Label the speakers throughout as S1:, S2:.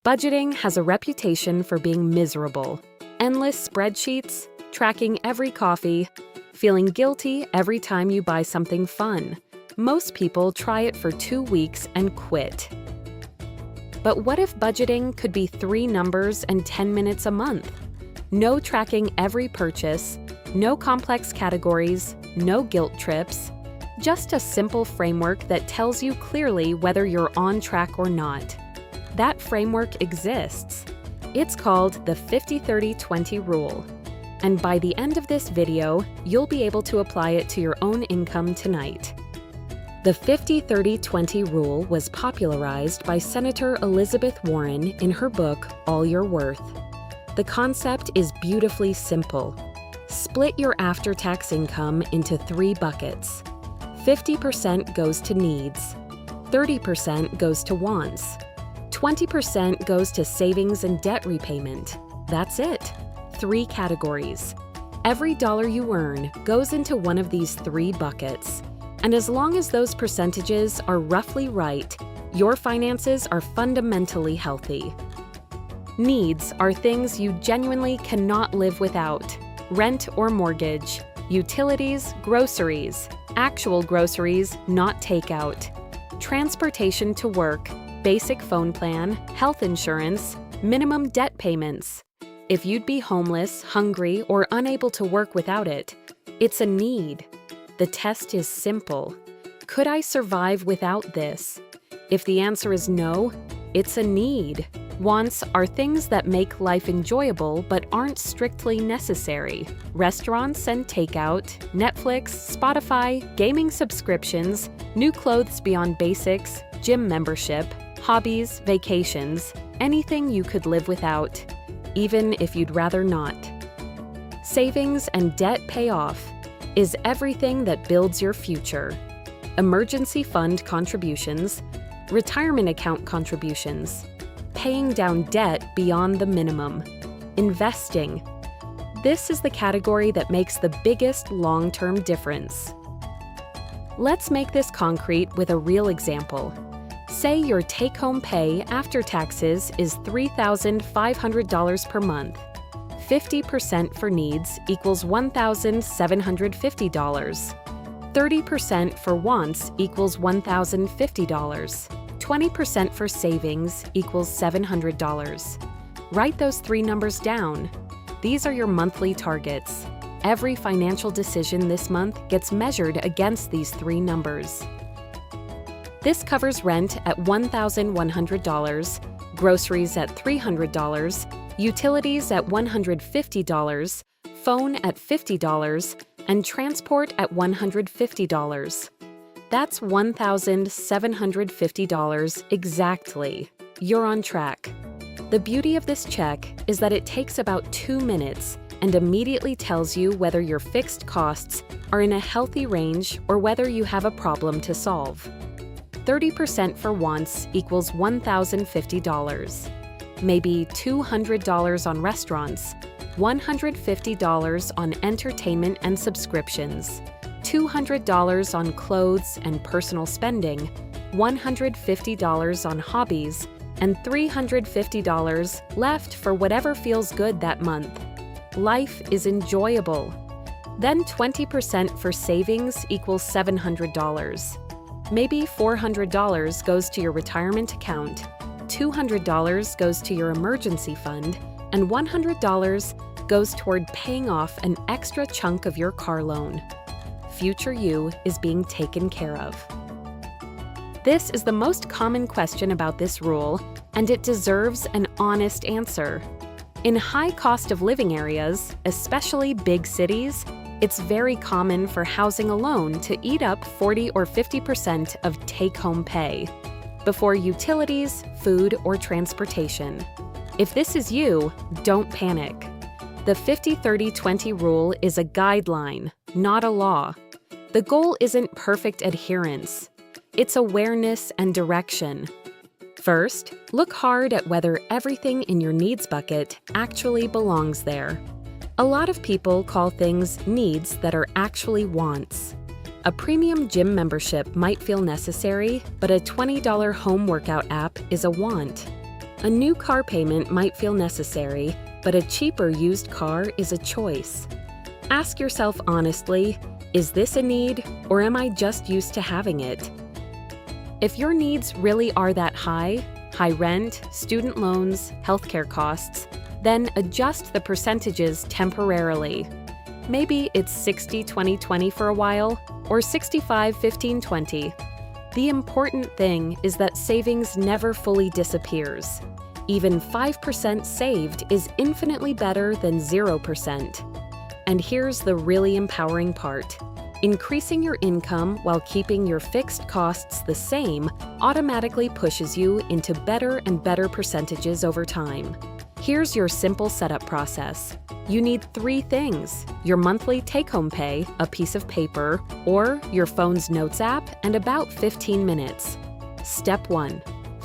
S1: Budgeting has a reputation for being miserable. Endless spreadsheets, tracking every coffee, feeling guilty every time you buy something fun. Most people try it for 2 weeks and quit. But what if budgeting could be 3 numbers and 10 minutes a month? No tracking every purchase, no complex categories, no guilt trips, just a simple framework that tells you clearly whether you're on track or not. That framework exists. It's called the 50-30-20 rule. And by the end of this video, you'll be able to apply it to your own income tonight. The 50-30-20 rule was popularized by Senator Elizabeth Warren in her book, All Your Worth. The concept is beautifully simple. Split your after-tax income into 3 buckets. 50% goes to needs, 30% goes to wants, 20% goes to savings and debt repayment. That's it. 3 categories. Every dollar you earn goes into one of these 3 buckets. And as long as those percentages are roughly right, your finances are fundamentally healthy. Needs are things you genuinely cannot live without. Rent or mortgage, utilities, groceries, actual groceries, not takeout, transportation to work, basic phone plan, health insurance, minimum debt payments. If you'd be homeless, hungry, or unable to work without it, it's a need. The test is simple. Could I survive without this? If the answer is no, it's a need. Wants are things that make life enjoyable but aren't strictly necessary. Restaurants and takeout, Netflix, Spotify, gaming subscriptions, new clothes beyond basics, gym membership, hobbies, vacations, anything you could live without, even if you'd rather not. Savings and debt payoff is everything that builds your future. Emergency fund contributions, retirement account contributions, paying down debt beyond the minimum, investing. This is the category that makes the biggest long-term difference. Let's make this concrete with a real example. Say your take-home pay after taxes is $3,500 per month. 50% for needs equals $1,750. 30% for wants equals $1,050. 20% for savings equals $700. Write those 3 numbers down. These are your monthly targets. Every financial decision this month gets measured against these 3 numbers. This covers rent at $1,100, groceries at $300, utilities at $150, phone at $50, and transport at $150. That's $1,750 exactly. You're on track. The beauty of this check is that it takes about 2 minutes and immediately tells you whether your fixed costs are in a healthy range or whether you have a problem to solve. 30% for wants equals $1,050. Maybe $200 on restaurants, $150 on entertainment and subscriptions, $200 on clothes and personal spending, $150 on hobbies, and $350 left for whatever feels good that month. Life is enjoyable. Then 20% for savings equals $700. Maybe $400 goes to your retirement account, $200 goes to your emergency fund, and $100 goes toward paying off an extra chunk of your car loan. Future you is being taken care of. This is the most common question about this rule, and it deserves an honest answer. In high cost of living areas, especially big cities, it's very common for housing alone to eat up 40 or 50% of take-home pay, before utilities, food, or transportation. If this is you, don't panic. The 50-30-20 rule is a guideline, not a law. The goal isn't perfect adherence. It's awareness and direction. First, look hard at whether everything in your needs bucket actually belongs there. A lot of people call things needs that are actually wants. A premium gym membership might feel necessary, but a $20 home workout app is a want. A new car payment might feel necessary, but a cheaper used car is a choice. Ask yourself honestly, is this a need, or am I just used to having it? If your needs really are that high rent, student loans, healthcare costs, then adjust the percentages temporarily. Maybe it's 60-20-20 for a while, or 65-15-20. The important thing is that savings never fully disappears. Even 5% saved is infinitely better than 0%. And here's the really empowering part. Increasing your income while keeping your fixed costs the same automatically pushes you into better and better percentages over time. Here's your simple setup process. You need 3 things: your monthly take-home pay, a piece of paper, or your phone's notes app, and about 15 minutes. Step 1.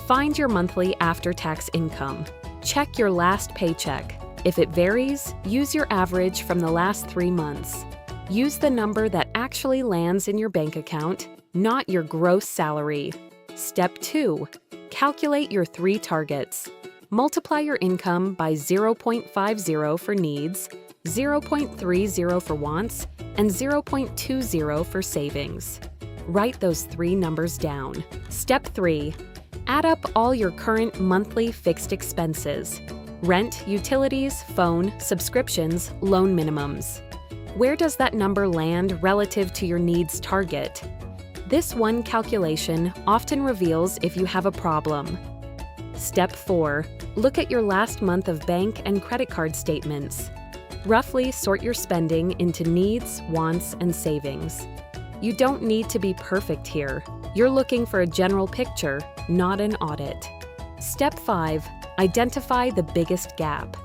S1: Find your monthly after-tax income. Check your last paycheck. If it varies, use your average from the last 3 months. Use the number that actually lands in your bank account, not your gross salary. Step 2. Calculate your 3 targets. Multiply your income by 0.50 for needs, 0.30 for wants, and 0.20 for savings. Write those 3 numbers down. Step 3. Add up all your current monthly fixed expenses: rent, utilities, phone, subscriptions, loan minimums. Where does that number land relative to your needs target? This one calculation often reveals if you have a problem. Step 4. Look at your last month of bank and credit card statements. Roughly sort your spending into needs, wants, and savings. You don't need to be perfect here. You're looking for a general picture, not an audit. Step 5. Identify the biggest gap.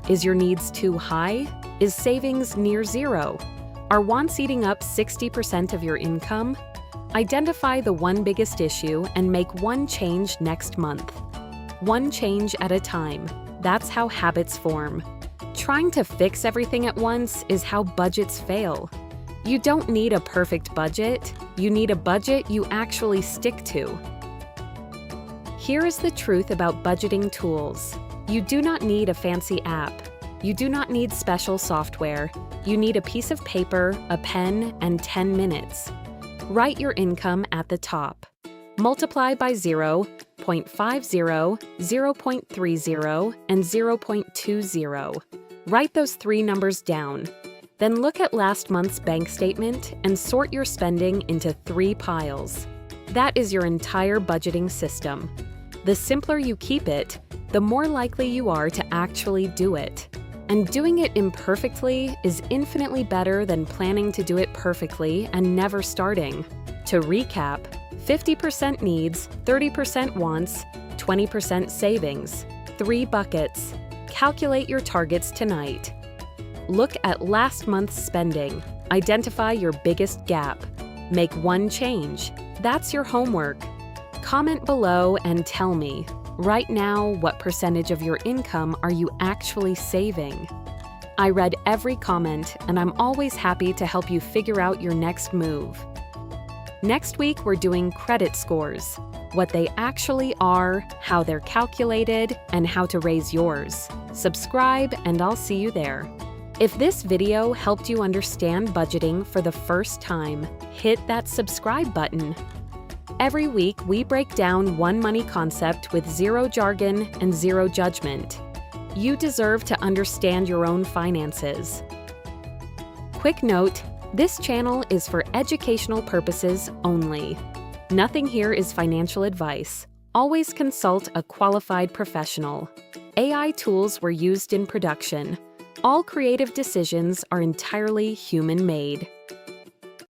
S1: Is your needs too high? Is savings near zero? Are wants eating up 60% of your income? Identify the one biggest issue and make one change next month. One change at a time. That's how habits form. Trying to fix everything at once is how budgets fail. You don't need a perfect budget. You need a budget you actually stick to. Here is the truth about budgeting tools. You do not need a fancy app. You do not need special software. You need a piece of paper, a pen, and 10 minutes. Write your income at the top. Multiply by 0.50, 0.30, and 0.20. Write those 3 numbers down. Then look at last month's bank statement and sort your spending into 3 piles. That is your entire budgeting system. The simpler you keep it, the more likely you are to actually do it. And doing it imperfectly is infinitely better than planning to do it perfectly and never starting. To recap, 50% needs, 30% wants, 20% savings. 3 buckets. Calculate your targets tonight. Look at last month's spending. Identify your biggest gap. Make one change. That's your homework. Comment below and tell me, right now, what percentage of your income are you actually saving? I read every comment, and I'm always happy to help you figure out your next move. Next week, we're doing credit scores, what they actually are, how they're calculated, and how to raise yours. Subscribe, and I'll see you there. If this video helped you understand budgeting for the first time, hit that subscribe button. Every week, we break down one money concept with 0 jargon and 0 judgment. You deserve to understand your own finances. Quick note, this channel is for educational purposes only. Nothing here is financial advice. Always consult a qualified professional. AI tools were used in production. All creative decisions are entirely human-made.